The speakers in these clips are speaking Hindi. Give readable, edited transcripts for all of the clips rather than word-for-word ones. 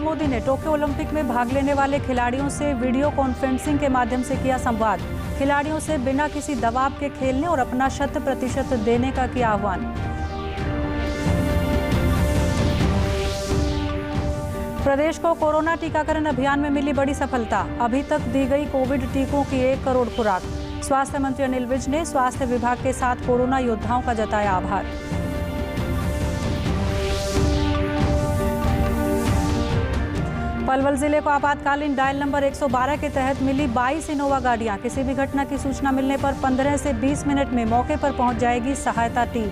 मोदी ने टोक्यो ओलंपिक में भाग लेने वाले खिलाड़ियों से वीडियो कॉन्फ्रेंसिंग के माध्यम से किया संवाद। खिलाड़ियों से बिना किसी दबाव के खेलने और अपना 100% देने का किया आह्वान। प्रदेश को कोरोना टीकाकरण अभियान में मिली बड़ी सफलता। अभी तक दी गई कोविड टीकों की 1 करोड़ खुराक। स्वास्थ्य मंत्री अनिल विज ने स्वास्थ्य विभाग के साथ कोरोना योद्धाओं का जताया आभार। पलवल जिले को आपातकालीन डायल नंबर 112 के तहत मिली 22 इनोवा गाड़ियां। किसी भी घटना की सूचना मिलने पर 15 से 20 मिनट में मौके पर पहुंच जाएगी सहायता टीम।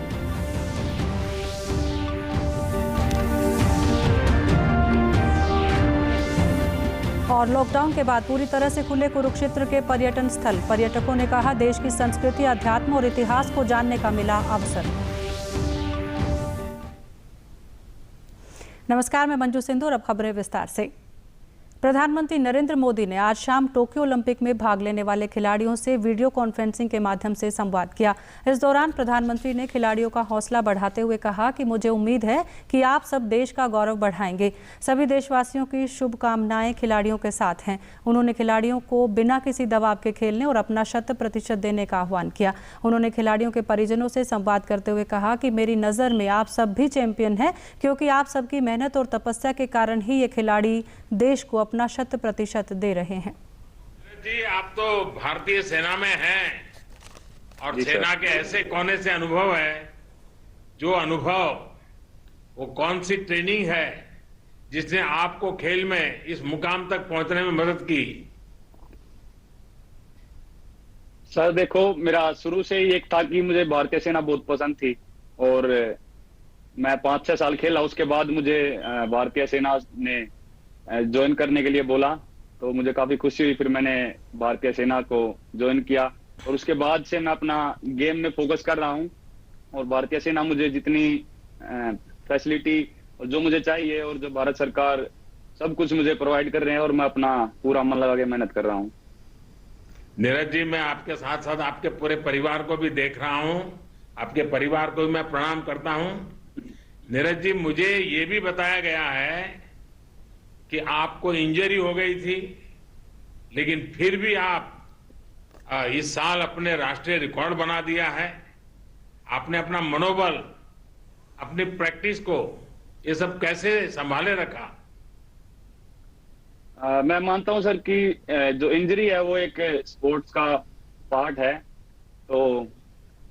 और लॉकडाउन के बाद पूरी तरह से खुले कुरुक्षेत्र के पर्यटन स्थल। पर्यटकों ने कहा, देश की संस्कृति, अध्यात्म और इतिहास को जानने का मिला अवसर। नमस्कार, मैं मंजू सिंधु और अब खबरें विस्तार से। प्रधानमंत्री नरेंद्र मोदी ने आज शाम टोक्यो ओलंपिक में भाग लेने वाले खिलाड़ियों से वीडियो कॉन्फ्रेंसिंग के माध्यम से संवाद किया। इस दौरान प्रधानमंत्री ने खिलाड़ियों का हौसला बढ़ाते हुए कहा कि मुझे उम्मीद है कि आप सब देश का गौरव बढ़ाएंगे। सभी देशवासियों की शुभकामनाएं खिलाड़ियों के साथ हैं। उन्होंने खिलाड़ियों को बिना किसी दबाव के खेलने और अपना 100% देने का आह्वान किया। उन्होंने खिलाड़ियों के परिजनों से संवाद करते हुए कहा कि मेरी नज़र में आप सब भी चैंपियन हैं, क्योंकि आप सबकी मेहनत और तपस्या के कारण ही ये खिलाड़ी देश को अपना 100% दे रहे हैं। जी, आप तो भारतीय सेना में हैं और सेना के ऐसे कोने से अनुभव है, जो अनुभव, वो कौन सी ट्रेनिंग है जिसने आपको खेल में इस मुकाम तक पहुंचने में मदद की? सर देखो, मेरा शुरू से ही एक था कि मुझे भारतीय सेना बहुत पसंद थी और मैं 5-6 साल खेला। उसके बाद मुझे भारतीय सेना ने ज्वाइन करने के लिए बोला, तो मुझे काफी खुशी हुई। फिर मैंने भारतीय सेना को ज्वाइन किया और उसके बाद से मैं अपना गेम में फोकस कर रहा हूं और भारतीय सेना मुझे जितनी फैसिलिटी और जो मुझे चाहिए और जो भारत सरकार सब कुछ मुझे प्रोवाइड कर रहे हैं और मैं अपना पूरा मन लगा के मेहनत कर रहा हूं। नीरज जी, मैं आपके साथ साथ आपके पूरे परिवार को भी देख रहा हूं। आपके परिवार को भी मैं प्रणाम करता हूं। नीरज जी, मुझे ये भी बताया गया है कि आपको इंजरी हो गई थी, लेकिन फिर भी आप इस साल अपने राष्ट्रीय रिकॉर्ड बना दिया है। आपने अपना मनोबल, अपनी प्रैक्टिस को, ये सब कैसे संभाले रखा? मैं मानता हूं सर कि जो इंजरी है वो एक स्पोर्ट्स का पार्ट है। तो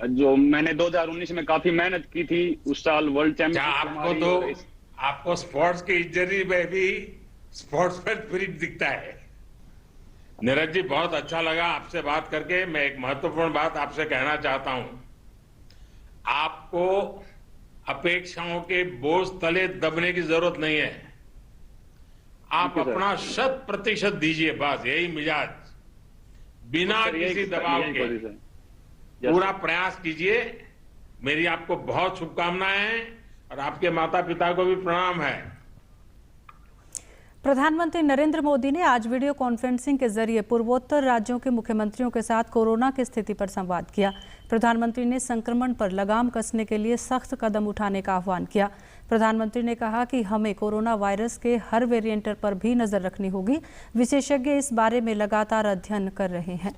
जो मैंने 2019 में काफी मेहनत की थी, उस साल वर्ल्ड चैंपियन। आपको स्पोर्ट्स की इंजरी में भी स्पोर्ट्स पर स्पिरिट दिखता है। नीरज जी, बहुत अच्छा लगा आपसे बात करके। मैं एक महत्वपूर्ण बात आपसे कहना चाहता हूं। आपको अपेक्षाओं के बोझ तले दबने की जरूरत नहीं है। आप अपना 100% दीजिए, बस यही मिजाज, बिना किसी दबाव के पूरा प्रयास कीजिए। मेरी आपको बहुत शुभकामनाएं हैं और आपके माता पिता को भी प्रणाम है। प्रधानमंत्री नरेंद्र मोदी ने आज वीडियो कॉन्फ्रेंसिंग के जरिए पूर्वोत्तर राज्यों के मुख्यमंत्रियों के साथ कोरोना की स्थिति पर संवाद किया। प्रधानमंत्री ने संक्रमण पर लगाम कसने के लिए सख्त कदम उठाने का आह्वान किया। प्रधानमंत्री ने कहा कि हमें कोरोना वायरस के हर वेरिएंट पर भी नजर रखनी होगी। विशेषज्ञ इस बारे में लगातार अध्ययन कर रहे हैं।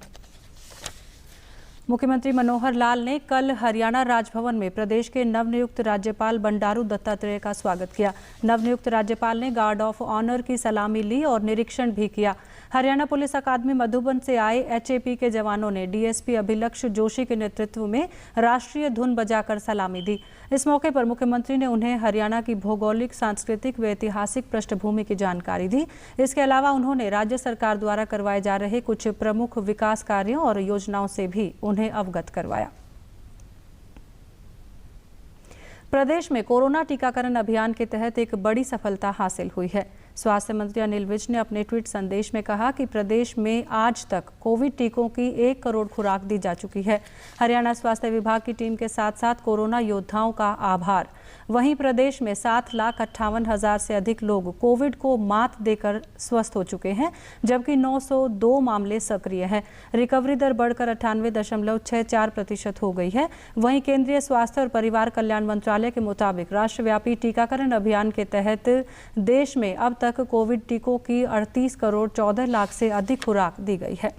मुख्यमंत्री मनोहर लाल ने कल हरियाणा राजभवन में प्रदेश के नवनियुक्त राज्यपाल बंडारू दत्तात्रेय का स्वागत किया। नवनियुक्त राज्यपाल ने गार्ड ऑफ ऑनर की सलामी ली और निरीक्षण भी किया। हरियाणा पुलिस अकादमी मधुबन से आए HAP के जवानों ने DSP अभिलक्ष्य जोशी के नेतृत्व में राष्ट्रीय धुन बजाकर सलामी दी। इस मौके पर मुख्यमंत्री ने उन्हें हरियाणा की भौगोलिक, सांस्कृतिक व ऐतिहासिक पृष्ठभूमि की जानकारी दी। इसके अलावा उन्होंने राज्य सरकार द्वारा करवाए जा रहे कुछ प्रमुख विकास कार्यों और योजनाओं से भी उन्हें अवगत करवाया। प्रदेश में कोरोना टीकाकरण अभियान के तहत एक बड़ी सफलता हासिल हुई है। स्वास्थ्य मंत्री अनिल विज ने अपने ट्वीट संदेश में कहा कि प्रदेश में आज तक कोविड टीकों की 1 करोड़ खुराक दी जा चुकी है। हरियाणा स्वास्थ्य विभाग की टीम के साथ साथ कोरोना योद्धाओं का आभार। वहीं प्रदेश में 7,58,000 से अधिक लोग कोविड को मात देकर स्वस्थ हो चुके हैं, जबकि 902 मामले सक्रिय हैं। रिकवरी दर बढ़कर 98.64% हो गई है। वहीं केंद्रीय स्वास्थ्य और परिवार कल्याण मंत्रालय मंत्रालय के मुताबिक राष्ट्रव्यापी टीकाकरण अभियान के तहत देश में अब तक कोविड टीकों की 38 करोड़ 14 लाख से अधिक खुराक दी गई है।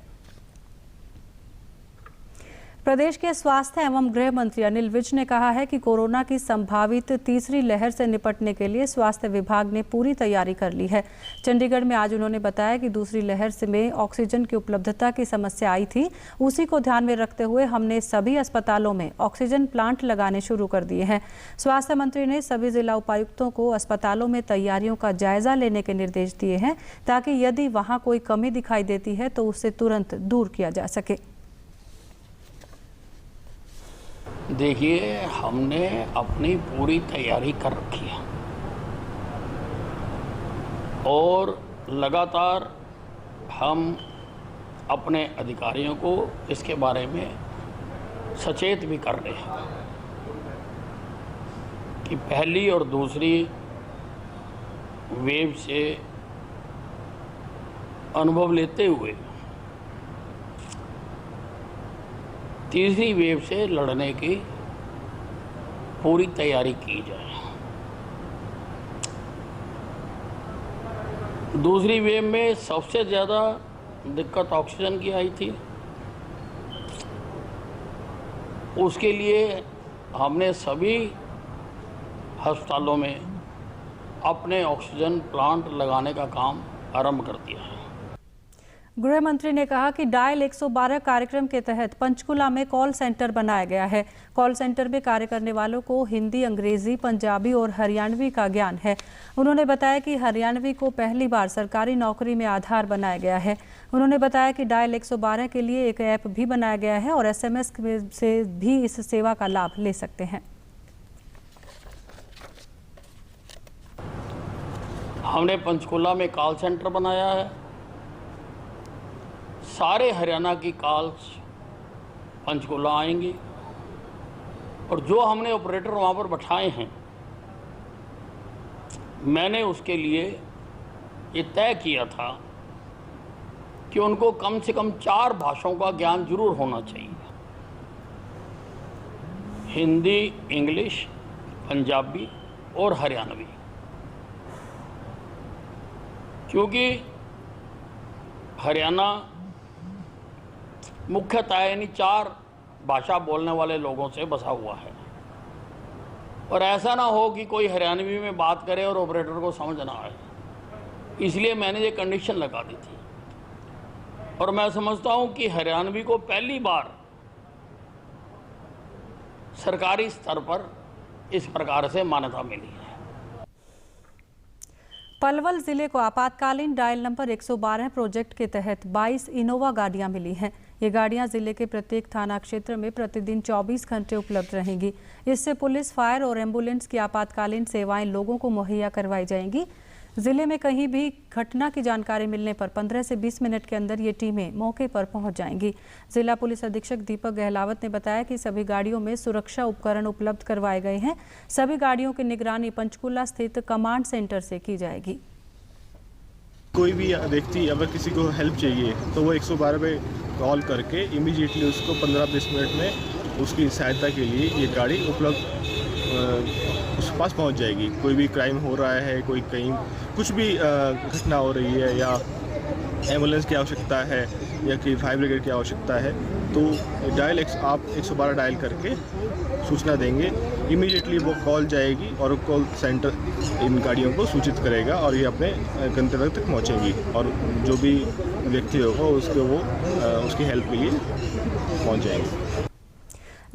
प्रदेश के स्वास्थ्य एवं गृह मंत्री अनिल विज ने कहा है कि कोरोना की संभावित तीसरी लहर से निपटने के लिए स्वास्थ्य विभाग ने पूरी तैयारी कर ली है। चंडीगढ़ में आज उन्होंने बताया कि दूसरी लहर में ऑक्सीजन की उपलब्धता की समस्या आई थी, उसी को ध्यान में रखते हुए हमने सभी अस्पतालों में ऑक्सीजन प्लांट लगाने शुरू कर दिए हैं। स्वास्थ्य मंत्री ने सभी जिला उपायुक्तों को अस्पतालों में तैयारियों का जायजा लेने के निर्देश दिए हैं ताकि यदि वहां कोई कमी दिखाई देती है तो उसे तुरंत दूर किया जा सके। देखिए, हमने अपनी पूरी तैयारी कर रखी है और लगातार हम अपने अधिकारियों को इसके बारे में सचेत भी कर रहे हैं कि पहली और दूसरी वेव से अनुभव लेते हुए तीसरी वेव से लड़ने की पूरी तैयारी की जाए। दूसरी वेव में सबसे ज़्यादा दिक्कत ऑक्सीजन की आई थी। उसके लिए हमने सभी अस्पतालों में अपने ऑक्सीजन प्लांट लगाने का काम आरंभ कर दिया है। गृह मंत्री ने कहा कि डायल 112 कार्यक्रम के तहत पंचकुला में कॉल सेंटर बनाया गया है। कॉल सेंटर में कार्य करने वालों को हिंदी, अंग्रेजी, पंजाबी और हरियाणवी का ज्ञान है। उन्होंने बताया कि हरियाणवी को पहली बार सरकारी नौकरी में आधार बनाया गया है। उन्होंने बताया कि डायल 112 के लिए एक ऐप भी बनाया गया है और SMS से भी इस सेवा का लाभ ले सकते हैं। हमने पंचकुला में कॉल सेंटर बनाया है। सारे हरियाणा की कॉल्स पंचकुला आएंगी और जो हमने ऑपरेटर वहाँ पर बैठाए हैं, मैंने उसके लिए ये तय किया था कि उनको कम से कम 4 भाषाओं का ज्ञान जरूर होना चाहिए। हिंदी, इंग्लिश, पंजाबी और हरियाणवी, क्योंकि हरियाणा मुख्यतः यानी 4 भाषा बोलने वाले लोगों से बसा हुआ है और ऐसा ना हो कि कोई हरियाणवी में बात करे और ऑपरेटर को समझ ना आए। इसलिए मैंने ये कंडीशन लगा दी थी और मैं समझता हूँ कि हरियाणवी को पहली बार सरकारी स्तर पर इस प्रकार से मान्यता मिली है। पलवल जिले को आपातकालीन डायल नंबर 112 प्रोजेक्ट के तहत 22 इनोवा गाड़ियां मिली हैं। ये गाड़ियां जिले के प्रत्येक थाना क्षेत्र में प्रतिदिन 24 घंटे उपलब्ध रहेंगी। इससे पुलिस, फायर और एम्बुलेंस की आपातकालीन सेवाएं लोगों को मुहैया करवाई जाएंगी। जिले में कहीं भी घटना की जानकारी मिलने पर 15 से 20 मिनट के अंदर ये टीमें मौके पर पहुंच जाएंगी। जिला पुलिस अधीक्षक दीपक गहलावत ने बताया कि सभी गाड़ियों में सुरक्षा उपकरण उपलब्ध करवाए गए हैं। सभी गाड़ियों की निगरानी पंचकुला स्थित कमांड सेंटर से की जाएगी। कोई भी व्यक्ति अगर किसी को हेल्प चाहिए तो वो 112 पे कॉल करके इमीडिएटली उसको 15-20 मिनट में उसकी सहायता के लिए ये गाड़ी उपलब्ध उसके पास पहुंच जाएगी। कोई भी क्राइम हो रहा है, कोई कहीं कुछ भी घटना हो रही है या एम्बुलेंस की आवश्यकता है या कि फायर ब्रिगेड की आवश्यकता है तो आप 112 डायल करके सूचना देंगे, इमीडिएटली वो कॉल जाएगी और कॉल सेंटर इन गाड़ियों को सूचित करेगा और ये अपने गंतव्य तक पहुंचेंगी और जो भी व्यक्ति होगा उसको वो उसकी हेल्प के लिए पहुंच जाएंगे।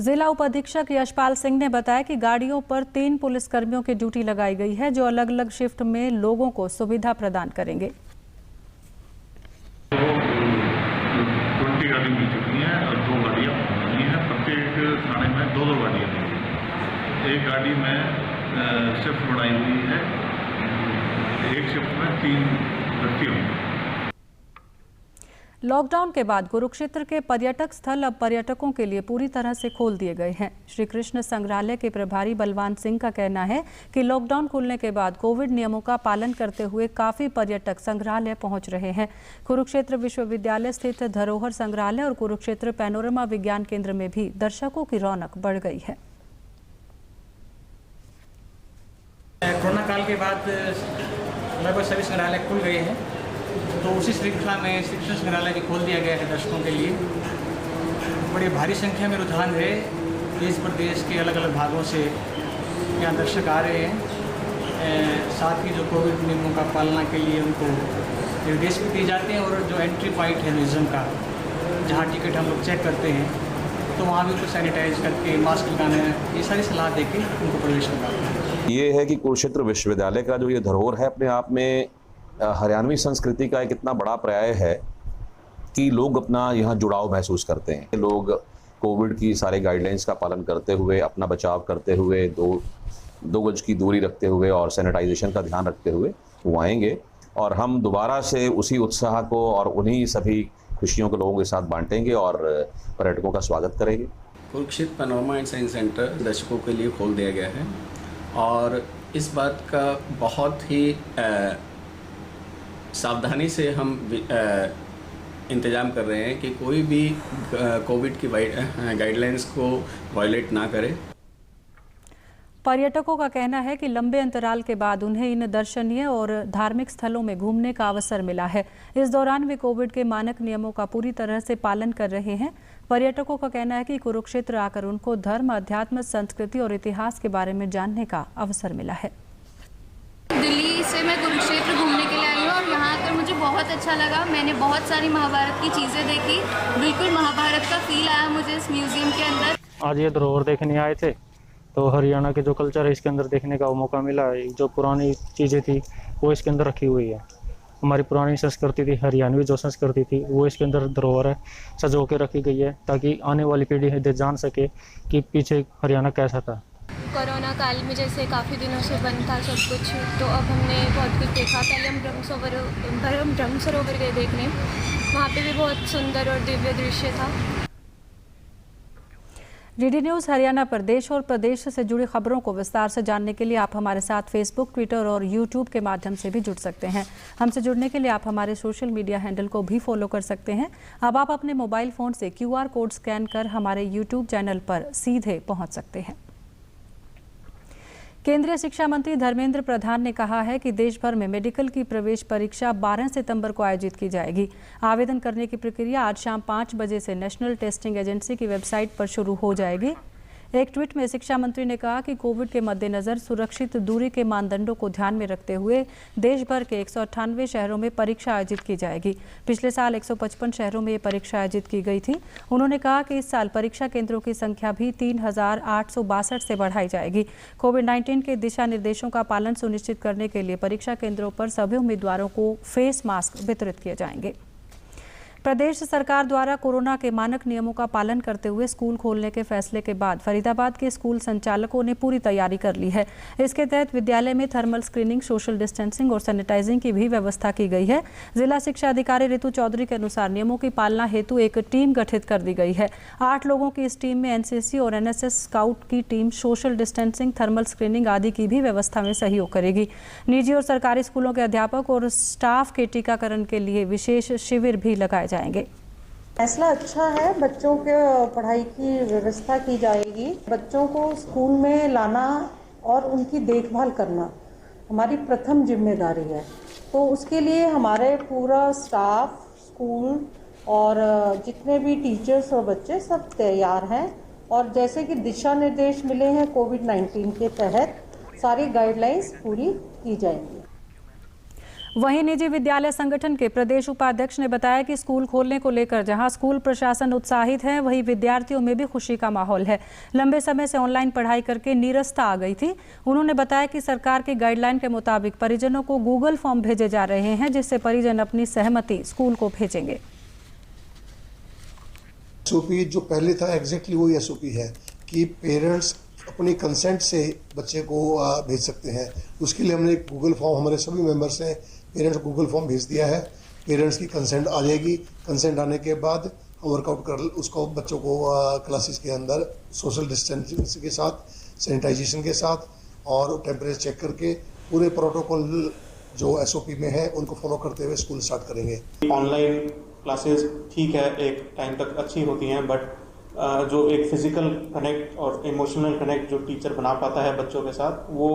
जिला उपाधीक्षक यशपाल सिंह ने बताया कि गाड़ियों पर 3 पुलिसकर्मियों की ड्यूटी लगाई गई है जो अलग अलग शिफ्ट में लोगों को सुविधा प्रदान करेंगे। 20 गाड़ी मिल चुकी हैं और 2 गाड़ियाँ पहुँची हैं। प्रत्येक थाने में 2-2 गाड़ियाँ मिली। एक गाड़ी में शिफ्ट बनाई हुई है, एक शिफ्ट में 3 व्यक्ति होंगे। लॉकडाउन के बाद कुरुक्षेत्र के पर्यटक स्थल अब पर्यटकों के लिए पूरी तरह से खोल दिए गए हैं। श्री कृष्ण संग्रहालय के प्रभारी बलवान सिंह का कहना है कि लॉकडाउन खुलने के बाद कोविड नियमों का पालन करते हुए काफी पर्यटक संग्रहालय पहुंच रहे हैं। कुरुक्षेत्र विश्वविद्यालय स्थित धरोहर संग्रहालय और कुरुक्षेत्र पैनोरमा विज्ञान केंद्र में भी दर्शकों की रौनक बढ़ गई है। काल के बाद लगभग सभी संग्रहालय खुल गए हैं, तो उसी श्रृंखला में श्री कृष्ण संग्रहालय भी खोल दिया गया है दर्शकों के लिए। बड़ी भारी संख्या में रुझान है, देश प्रदेश के अलग अलग भागों से यहाँ दर्शक आ रहे हैं। साथ ही जो कोविड नियमों का पालना के लिए उनको निर्देश भी दिए जाते हैं, और जो एंट्री पॉइंट है म्यूज़ियम का, जहाँ टिकट हम लोग चेक करते हैं, तो वहाँ भी उनको सैनिटाइज करके मास्क लगाना है, ये सारी सलाह देके उनको प्रवेश करवाते हैं। ये है कि कुरुक्षेत्र विश्वविद्यालय का जो ये धरोहर है, अपने आप में हरियाणवी संस्कृति का एक इतना बड़ा पर्याय है कि लोग अपना यहाँ जुड़ाव महसूस करते हैं। लोग कोविड की सारे गाइडलाइंस का पालन करते हुए, अपना बचाव करते हुए, दो गज की दूरी रखते हुए और सैनिटाइजेशन का ध्यान रखते हुए वो आएंगे, और हम दोबारा से उसी उत्साह को और उन्हीं सभी खुशियों को लोगों के साथ बांटेंगे और पर्यटकों का स्वागत करेंगे। Kurukshetra panorama and science centre दर्शकों के लिए खोल दिया गया है, और इस बात का बहुत ही सावधानी से हम इंतज़ाम कर रहे हैं कि कोई भी कोविड की गाइडलाइंस को वायलेट ना करे। पर्यटकों का कहना है कि लंबे अंतराल के बाद उन्हें इन दर्शनीय और धार्मिक स्थलों में घूमने का अवसर मिला है। इस दौरान वे कोविड के मानक नियमों का पूरी तरह से पालन कर रहे हैं। पर्यटकों का कहना है कि कुरुक्षेत्र आकर उनको धर्म, अध्यात्म, संस्कृति और इतिहास के बारे में जानने का अवसर मिला है। दिल्ली से मैं कुरुक्षेत्र घूमने के लिए आई हूँ, और यहाँ आकर मुझे बहुत अच्छा लगा। मैंने बहुत सारी महाभारत की चीज़ें देखी, बिल्कुल महाभारत का फील आया मुझे इस म्यूजियम के अंदर। आज ये धरोहर देखने आए थे, तो हरियाणा के जो कल्चर है इसके अंदर देखने का मौका मिला। जो पुरानी चीज़ें थी वो इसके अंदर रखी हुई है। हमारी पुरानी संस्कृति थी, हरियाणवी जो संस्कृति थी वो इसके अंदर धरोहर है, सजो के रखी गई है, ताकि आने वाली पीढ़ी जान सके कि पीछे हरियाणा कैसा था। कोरोना काल में जैसे काफ़ी दिनों से बंद था सब कुछ, तो अब हमने बहुत कुछ देखा। पहले हम ब्रह्म सरोवर गए देखने, वहाँ पे भी बहुत सुंदर और दिव्य दृश्य था। डीडी न्यूज़ हरियाणा पर देश और प्रदेश से जुड़ी खबरों को विस्तार से जानने के लिए आप हमारे साथ फेसबुक, ट्विटर और यूट्यूब के माध्यम से भी जुड़ सकते हैं। हमसे जुड़ने के लिए आप हमारे सोशल मीडिया हैंडल को भी फॉलो कर सकते हैं। अब आप अपने मोबाइल फ़ोन से QR कोड स्कैन कर हमारे यूट्यूब चैनल पर सीधे पहुंच सकते हैं। केंद्रीय शिक्षा मंत्री धर्मेंद्र प्रधान ने कहा है कि देश भर में मेडिकल की प्रवेश परीक्षा 12 सितंबर को आयोजित की जाएगी। आवेदन करने की प्रक्रिया आज शाम 5 बजे से नेशनल टेस्टिंग एजेंसी की वेबसाइट पर शुरू हो जाएगी। एक ट्वीट में शिक्षा मंत्री ने कहा कि कोविड के मद्देनजर सुरक्षित दूरी के मानदंडों को ध्यान में रखते हुए देश भर के 198 शहरों में परीक्षा आयोजित की जाएगी। पिछले साल 155 शहरों में ये परीक्षा आयोजित की गई थी। उन्होंने कहा कि इस साल परीक्षा केंद्रों की संख्या भी 3862 से बढ़ाई जाएगी। कोविड-19 के दिशा निर्देशों का पालन सुनिश्चित करने के लिए परीक्षा केंद्रों पर सभी उम्मीदवारों को फेस मास्क वितरित किए जाएंगे। प्रदेश सरकार द्वारा कोरोना के मानक नियमों का पालन करते हुए स्कूल खोलने के फैसले के बाद फरीदाबाद के स्कूल संचालकों ने पूरी तैयारी कर ली है। इसके तहत विद्यालय में थर्मल स्क्रीनिंग, सोशल डिस्टेंसिंग और सैनिटाइजिंग की भी व्यवस्था की गई है। जिला शिक्षा अधिकारी ऋतु चौधरी के अनुसार नियमों की पालना हेतु एक टीम गठित कर दी गई है। 8 लोगों की इस टीम में NCC और NSS स्काउट की team social distancing, thermal screening आदि की भी व्यवस्था में सहयोग करेगी। निजी और सरकारी स्कूलों के अध्यापक और स्टाफ के टीकाकरण के लिए विशेष शिविर भी लगाए जाएंगे। फैसला अच्छा है। बच्चों के पढ़ाई की व्यवस्था की जाएगी। बच्चों को स्कूल में लाना और उनकी देखभाल करना हमारी प्रथम जिम्मेदारी है। तो उसके लिए हमारे पूरा स्टाफ, स्कूल और जितने भी टीचर्स और बच्चे सब तैयार हैं। और जैसे कि दिशा निर्देश मिले हैं कोविड-19 के तहत सारी गाइडलाइंस पूरी की जाएंगी। वहीं निजी विद्यालय संगठन के प्रदेश उपाध्यक्ष ने बताया कि स्कूल खोलने को लेकर जहां स्कूल प्रशासन उत्साहित है, वहीं विद्यार्थियों में भी खुशी का माहौल है। लंबे समय से ऑनलाइन पढ़ाई करके नीरसता आ गई थी। उन्होंने बताया कि सरकार की गाइडलाइन के मुताबिक परिजनों को गूगल फॉर्म भेजे जा रहे हैं, जिससे परिजन अपनी सहमति स्कूल को भेजेंगे। एसओपी जो पहले था एग्जैक्टली वही एसओपी है कि पेरेंट्स अपनी कंसेंट से बच्चे को भेज सकते हैं। उसके लिए हमने एक गूगल फॉर्म, हमारे सभी मेंबर्स ने पेरेंट्स गूगल फॉर्म भेज दिया है। पेरेंट्स की कंसेंट आ जाएगी। कंसेंट आने के बाद हम वर्कआउट कर उसको बच्चों को क्लासेस के अंदर सोशल डिस्टेंसिंग के साथ, सैनिटाइजेशन के साथ और टेम्परेचर चेक करके पूरे प्रोटोकॉल जो एसओपी में है उनको फॉलो करते हुए स्कूल स्टार्ट करेंगे। ऑनलाइन क्लासेस ठीक है, एक टाइम तक अच्छी होती हैं, बट जो एक फिजिकल कनेक्ट और इमोशनल कनेक्ट जो टीचर बना पाता है बच्चों के साथ, वो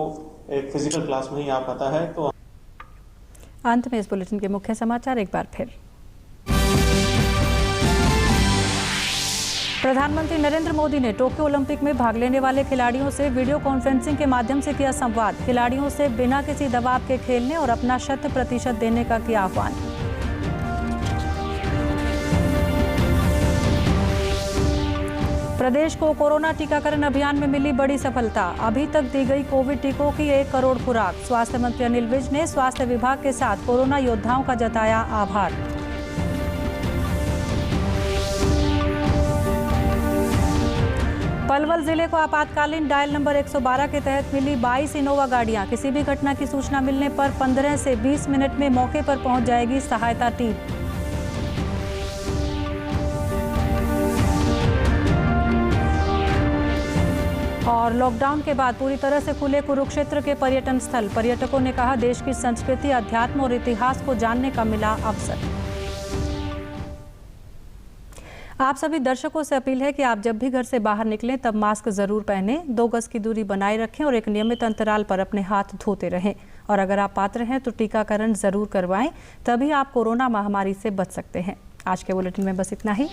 एक फिजिकल क्लास में ही आ पाता है। तो अंत में इस बुलेटिन के मुख्य समाचार एक बार फिर। प्रधानमंत्री नरेंद्र मोदी ने टोक्यो ओलंपिक में भाग लेने वाले खिलाड़ियों से वीडियो कॉन्फ्रेंसिंग के माध्यम से किया संवाद। खिलाड़ियों से बिना किसी दबाव के खेलने और अपना 100% देने का किया आह्वान। प्रदेश को कोरोना टीकाकरण अभियान में मिली बड़ी सफलता। अभी तक दी गई कोविड टीकों की 1 करोड़ खुराक। स्वास्थ्य मंत्री अनिल विज ने स्वास्थ्य विभाग के साथ कोरोना योद्धाओं का जताया आभार। पलवल जिले को आपातकालीन डायल नंबर 112 के तहत मिली 22 इनोवा गाड़ियां। किसी भी घटना की सूचना मिलने पर 15 से 20 मिनट में मौके पर पहुंच जाएगी सहायता टीम। और लॉकडाउन के बाद पूरी तरह से खुले कुरुक्षेत्र के पर्यटन स्थल। पर्यटकों ने कहा, देश की संस्कृति, अध्यात्म और इतिहास को जानने का मिला अवसर। आप सभी दर्शकों से अपील है कि आप जब भी घर से बाहर निकलें तब मास्क जरूर पहनें, 2 गज की दूरी बनाए रखें और एक नियमित अंतराल पर अपने हाथ धोते रहें। और अगर आप पात्र हैं तो टीकाकरण जरूर करवाएं, तभी आप कोरोना महामारी से बच सकते हैं। आज के बुलेटिन में बस इतना ही।